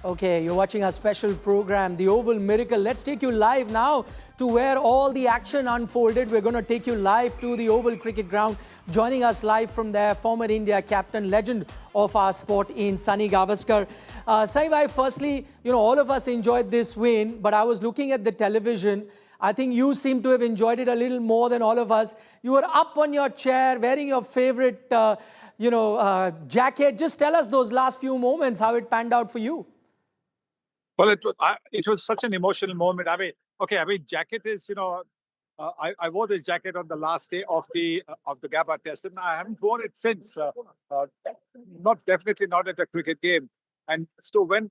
Okay, you're watching our special program, The Oval Miracle. Let's take you live now to where all the action unfolded. We're going to take you live to the Oval Cricket Ground. Joining us live from there, former India captain, legend of our sport in Sunil Gavaskar. Sai, firstly, all of us enjoyed this win, but I was looking at the television. I think you seem to have enjoyed it a little more than all of us. You were up on your chair, wearing your favorite, jacket. Just tell us those last few moments, how it panned out for you. Well, it was such an emotional moment. Jacket is, I wore this jacket on the last day of the Gabba test, and I haven't worn it since. Definitely not at a cricket game. And so when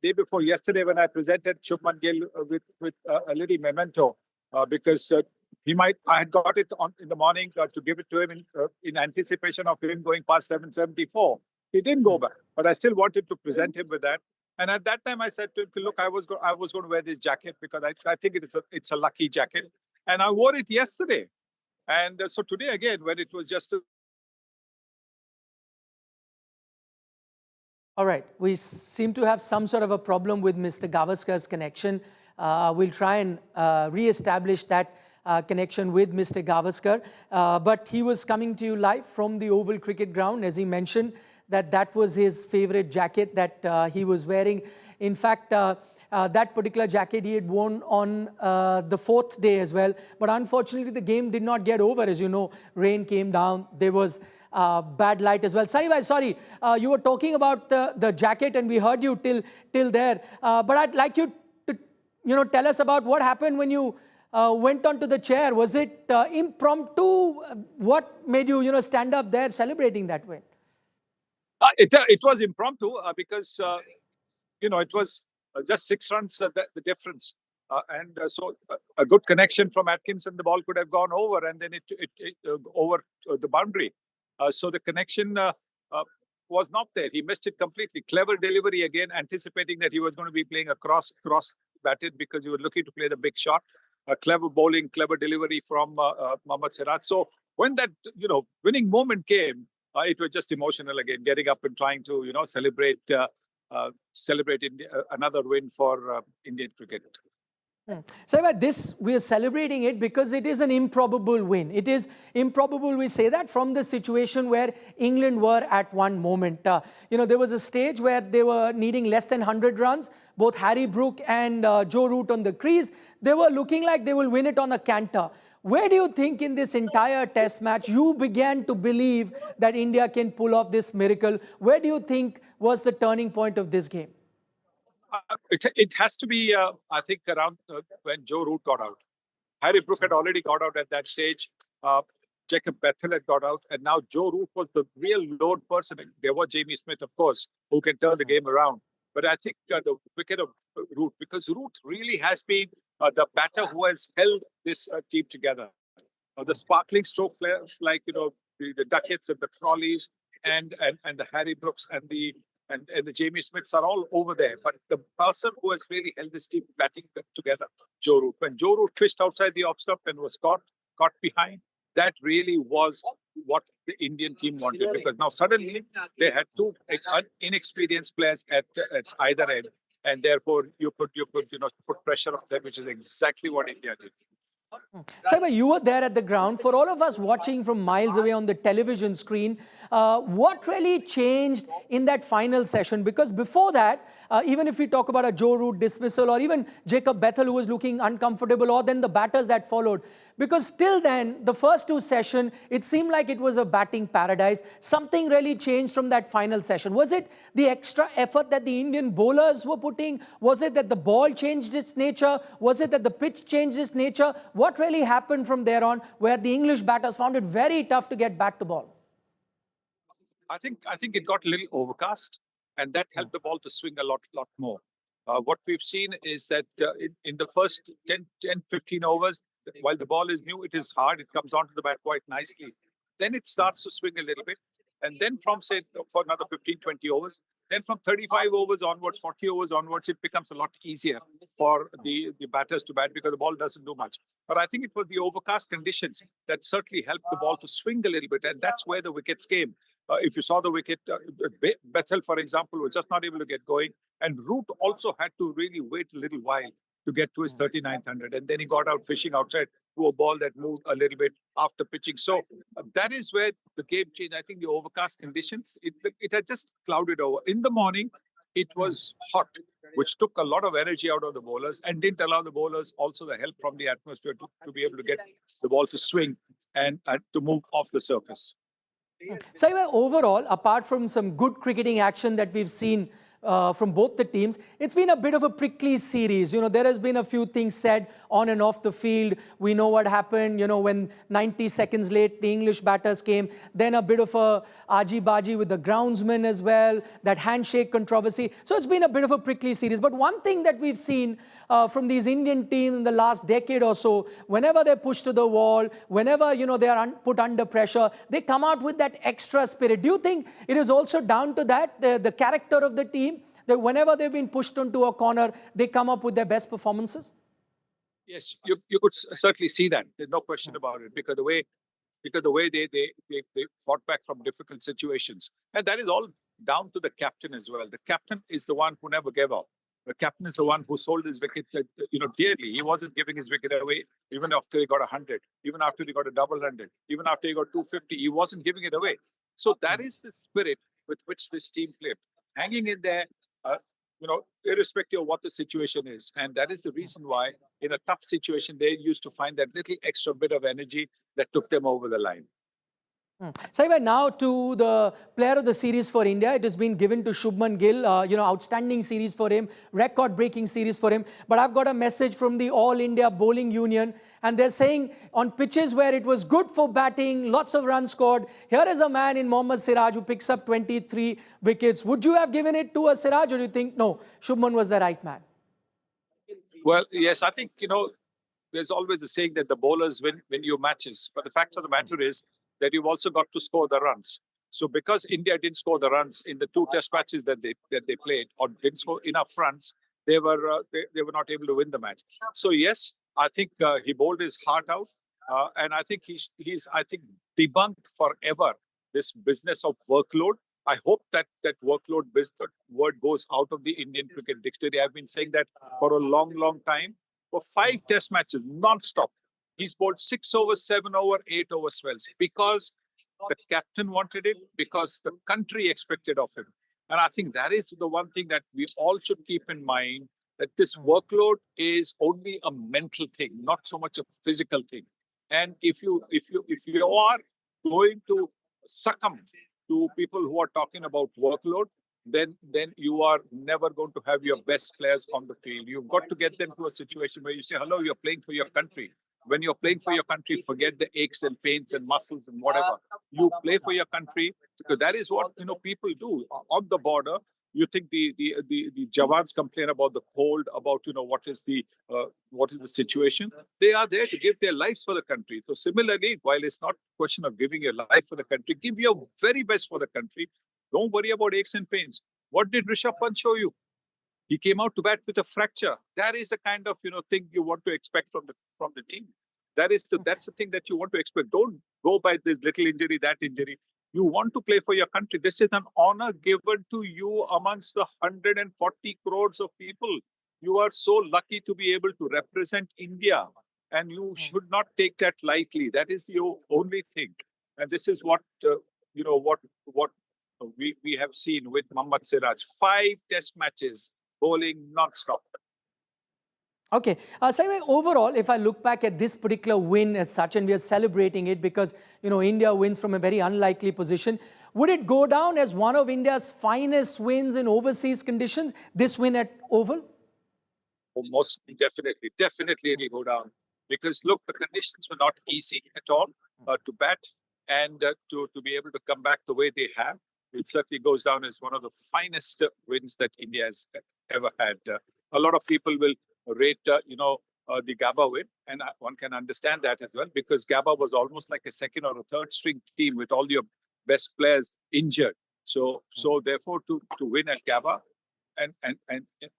day before yesterday, when I presented Shubman Gill with a little memento, because I had got it on in the morning to give it to him in anticipation of him going past 774. He didn't go back, but I still wanted to present him with that. And at that time, I said to him, "Look, I was going to wear this jacket because I think it's a lucky jacket, and I wore it yesterday, and so today again when it was just." All right, we seem to have some sort of a problem with Mr. Gavaskar's connection. We'll try and re-establish that connection with Mr. Gavaskar. But he was coming to you live from the Oval Cricket Ground, as he mentioned that was his favorite jacket that he was wearing. In fact, that particular jacket he had worn on the fourth day as well. But unfortunately, the game did not get over. As you know, rain came down. There was bad light as well. Sorry, you were talking about the jacket and we heard you till there. But I'd like you to tell us about what happened when you went onto the chair. Was it impromptu? What made you stand up there celebrating that win? It was impromptu because it was just 6 runs the difference, and so a good connection from Atkinson, the ball could have gone over, and then it over the boundary. So the connection was not there. He missed it completely. Clever delivery again, anticipating that he was going to be playing a cross batted because he was looking to play the big shot. Clever bowling, clever delivery from Mohammed Siraj. So when that winning moment came, it was just emotional again, getting up and trying to celebrate another win for Indian cricket. So we are celebrating it because it is an improbable win. It is improbable, we say that, from the situation where England were at one moment. There was a stage where they were needing less than 100 runs. Both Harry Brook and Joe Root on the crease, they were looking like they will win it on a canter. Where do you think in this entire test match you began to believe that India can pull off this miracle? Where do you think was the turning point of this game? It has to be, I think, around when Joe Root got out. Harry Brook had already got out at that stage. Jacob Bethel had got out. And now Joe Root was the real load person. There was Jamie Smith, of course, who can turn the game around. But I think the wicket of Root, because Root really has been the batter who has held this team together. The sparkling stroke players like, the Duckets and the Crawleys and the Harry Brooks and the Jamie Smiths are all over there. But the person who has really held this team batting together, Joe Root. When Joe Root fished outside the off stump and was caught behind, that really was what the Indian team wanted. Because now suddenly they had two inexperienced players at either end. And therefore you could put pressure on them, which is exactly what India did. Saiba, you were there at the ground. For all of us watching from miles away on the television screen, what really changed in that final session? Because before that, even if we talk about a Joe Root dismissal or even Jacob Bethel who was looking uncomfortable, or then the batters that followed, because till then, the first two sessions, it seemed like it was a batting paradise. Something really changed from that final session. Was it the extra effort that the Indian bowlers were putting? Was it that the ball changed its nature? Was it that the pitch changed its nature? What really happened from there on where the English batters found it very tough to get back to ball? I think it got a little overcast, and that helped the ball to swing a lot more. What we've seen is that in the first 10, 15 overs, while the ball is new, it is hard. It comes onto the bat quite nicely. Then it starts to swing a little bit. And then from, say, for another 15, 20 overs, then from 35 overs onwards, 40 overs onwards, it becomes a lot easier for the batters to bat because the ball doesn't do much. But I think it was the overcast conditions that certainly helped the ball to swing a little bit. And that's where the wickets came. If you saw the wicket, Bethel, for example, was just not able to get going. And Root also had to really wait a little while to get to his 39th 100. And then he got out fishing outside to a ball that moved a little bit after pitching. So that is where the game changed. I think the overcast conditions, it had just clouded over. In the morning, it was hot, which took a lot of energy out of the bowlers and didn't allow the bowlers also the help from the atmosphere to be able to get the ball to swing and to move off the surface. So overall, apart from some good cricketing action that we've seen from both the teams, it's been a bit of a prickly series. You know, there has been a few things said on and off the field. We know what happened, you know, when 90 seconds late, the English batters came. Then a bit of a aji-baji with the groundsman as well, that handshake controversy. So it's been a bit of a prickly series. But one thing that we've seen from these Indian teams in the last decade or so, whenever they're pushed to the wall, whenever, you know, they are put under pressure, they come out with that extra spirit. Do you think it is also down to that, the character of the team, that whenever they've been pushed into a corner, they come up with their best performances? Yes, you could certainly see that. There's no question about it, because the way they fought back from difficult situations. And that is all down to the captain as well. The captain is the one who never gave up. The captain is the one who sold his wicket, dearly. He wasn't giving his wicket away even after he got 100, even after he got a double 100, even after he got 250. He wasn't giving it away. So that is the spirit with which this team played, hanging in there, irrespective of what the situation is. And that is the reason why, in a tough situation, they used to find that little extra bit of energy that took them over the line. Saibai, now to the player of the series for India. It has been given to Shubman Gill. Outstanding series for him, record-breaking series for him. But I've got a message from the All India Bowling Union, and they're saying on pitches where it was good for batting, lots of runs scored, here is a man in Mohammed Siraj who picks up 23 wickets. Would you have given it to a Siraj, or do you think, no, Shubman was the right man? Well, yes, I think, there's always the saying that the bowlers win your matches. But the fact of the matter is that you've also got to score the runs. So because India didn't score the runs in the 2 test matches that they played, or didn't score enough runs, they were not able to win the match. So yes, I think he bowled his heart out, and I think he's debunked forever this business of workload. I hope that workload word goes out of the Indian cricket dictionary. I've been saying that for a long, long time. For 5 test matches, non-stop, he's bowled 6 overs, 7 over, 8 over spells, because the captain wanted it, because the country expected of him. And I think that is the one thing that we all should keep in mind, that this workload is only a mental thing, not so much a physical thing. And if you are going to succumb to people who are talking about workload, then you are never going to have your best players on the field. You've got to get them to a situation where you say, hello, you're playing for your country. When you're playing for your country, forget the aches and pains and muscles and whatever. You play for your country, because that is what people do. On the border, you think the Jawans complain about the cold, about what is the situation. They are there to give their lives for the country. So similarly, while it's not a question of giving your life for the country, give your very best for the country. Don't worry about aches and pains. What did Rishabh Pant show you? He came out to bat with a fracture. That is the kind of thing you want to expect from the team. That's the thing that you want to expect. Don't go by this little injury, that injury. You want to play for your country. This is an honor given to you amongst the 140 crores of people. You are so lucky to be able to represent India, and you should not take that lightly. That is the only thing. And this is what we have seen with Mohammed Siraj. 5 test matches, bowling non-stop. Okay. Saibai, overall, if I look back at this particular win as such, and we are celebrating it because, India wins from a very unlikely position, would it go down as one of India's finest wins in overseas conditions, this win at Oval? Oh, most definitely. Definitely it will go down. Because, look, the conditions were not easy at all to bat, and to be able to come back the way they have. It certainly goes down as one of the finest wins that India has ever had. A lot of people will rate, the Gabba win, and one can understand that as well, because Gabba was almost like a second or a third string team with all your best players injured. So therefore, to win at Gabba, and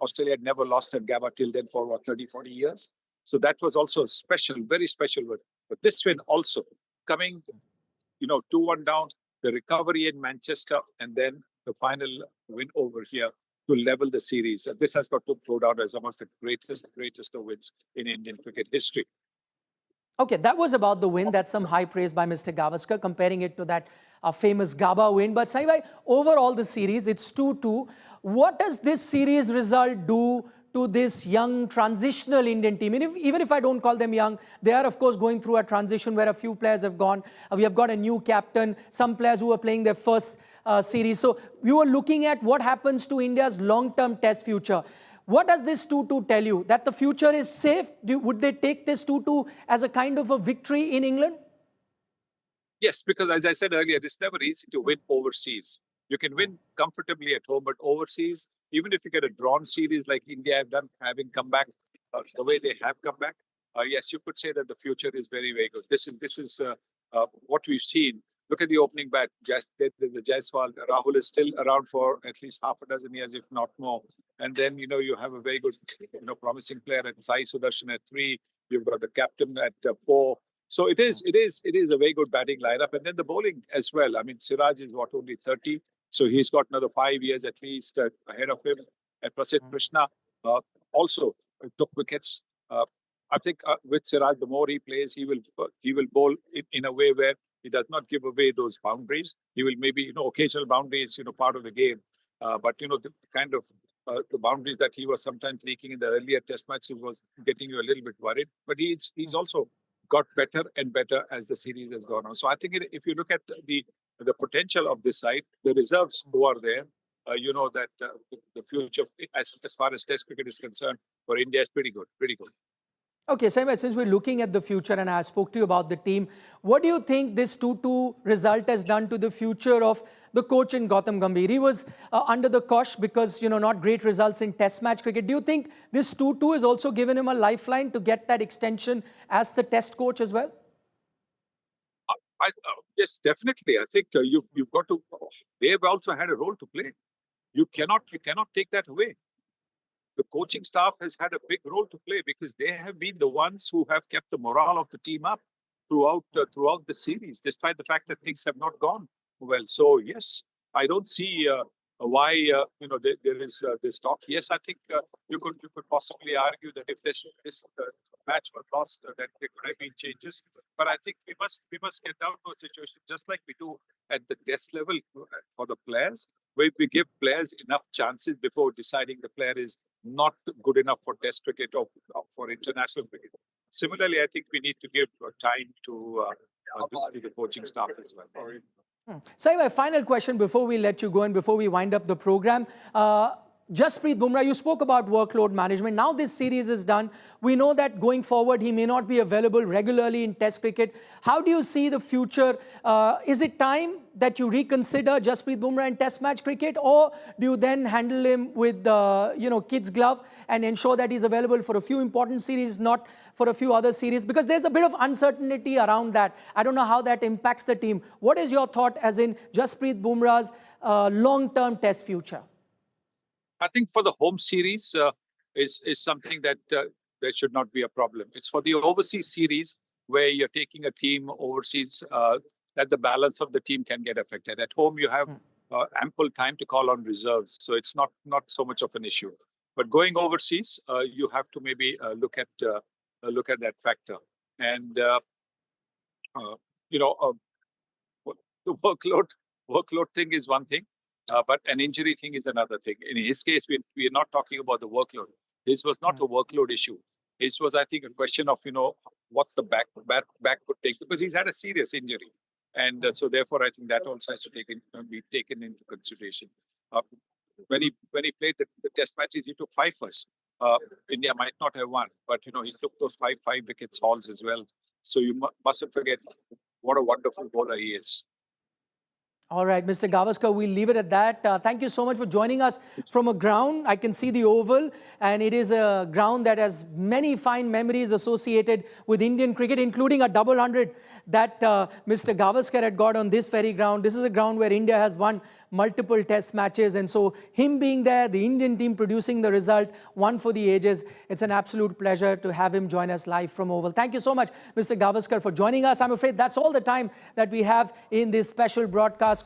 Australia had never lost at Gabba till then for 30, 40 years. So that was also a special, very special win. But this win also, coming 2-1 down, the recovery in Manchester, and then the final win over here to level the series. And this has got to go down as amongst the greatest of wins in Indian cricket history. Okay, that was about the win. That's some high praise by Mr. Gavaskar, comparing it to that famous Gaba win. But Saibhai, overall the series, it's 2-2. What does this series result do to this young transitional Indian team? And even if I don't call them young, they are of course going through a transition where a few players have gone. We have got a new captain, some players who are playing their first series. So you are looking at what happens to India's long-term test future. What does this 2-2 tell you? That the future is safe? Would they take this 2-2 as a kind of a victory in England? Yes, because as I said earlier, it's never easy to win overseas. You can win comfortably at home, but overseas, even if you get a drawn series like India have done, having come back the way they have come back, yes, you could say that the future is very, very good. This is what we've seen. Look at the opening bat. The Jaiswal, Rahul is still around for at least half a dozen years, if not more. And then, you have a very good, promising player at Sai Sudarshan at 3. You've got the captain at 4. So it is a very good batting lineup. And then the bowling as well. I mean, Siraj is only 30. So he's got another 5 years at least ahead of him. And Prasidh Krishna also took wickets. I think with Siraj, the more he plays, he will bowl in a way where he does not give away those boundaries. He will maybe, occasional boundaries, part of the game. But, the kind of the boundaries that he was sometimes leaking in the earlier test matches was getting you a little bit worried. But he's also got better and better as the series has gone on. So I think if you look at the potential of this side, the reserves who are there, you know that the future, as far as test cricket is concerned, for India is pretty good, pretty good. Okay, Saibhai, since we're looking at the future and I spoke to you about the team, what do you think this 2-2 result has done to the future of the coach in Gautam Gambhir? He was under the cosh because, not great results in test match cricket. Do you think this 2-2 has also given him a lifeline to get that extension as the test coach as well? Yes, definitely. I think you've got to, they've also had a role to play. You cannot take that away. The coaching staff has had a big role to play because they have been the ones who have kept the morale of the team up throughout the series, despite the fact that things have not gone well. So yes, I don't see why there is this talk. Yes, I think you could possibly argue that if this match was lost, that there could have been changes. But I think we must get down to a situation just like we do at the test level for the players, where we give players enough chances before deciding the player is not good enough for test cricket or for international cricket. Similarly, I think we need to give time to the coaching staff as well. So my final question before we let you go and before we wind up the program. Jasprit Bumrah, you spoke about workload management. Now this series is done. We know that going forward, he may not be available regularly in test cricket. How do you see the future? Is it time that you reconsider Jasprit Bumrah in test match cricket, or do you then handle him with kid's glove and ensure that he's available for a few important series, not for a few other series? Because there's a bit of uncertainty around that. I don't know how that impacts the team. What is your thought as in Jasprit Bumrah's long-term test future? I think for the home series is something that there should not be a problem. It's for the overseas series where you're taking a team overseas that the balance of the team can get affected. At home, you have ample time to call on reserves, so it's not so much of an issue. But going overseas, you have to maybe look at that factor. And the workload thing is one thing. But an injury thing is another thing. In his case, we are not talking about the workload. This was not a workload issue. This was, I think, a question of, what the back could take, because he's had a serious injury. And so therefore, I think that also has to be taken into consideration. When he played the test matches, he took Fifers. India might not have won, but, he took those five wickets hauls as well. So you mustn't forget what a wonderful bowler he is. All right, Mr. Gavaskar, we'll leave it at that. Thank you so much for joining us from a ground. I can see the Oval, and it is a ground that has many fine memories associated with Indian cricket, including a double hundred that Mr. Gavaskar had got on this very ground. This is a ground where India has won multiple test matches, and so him being there, the Indian team producing the result, one for the ages, it's an absolute pleasure to have him join us live from Oval. Thank you so much, Mr. Gavaskar, for joining us. I'm afraid that's all the time that we have in this special broadcast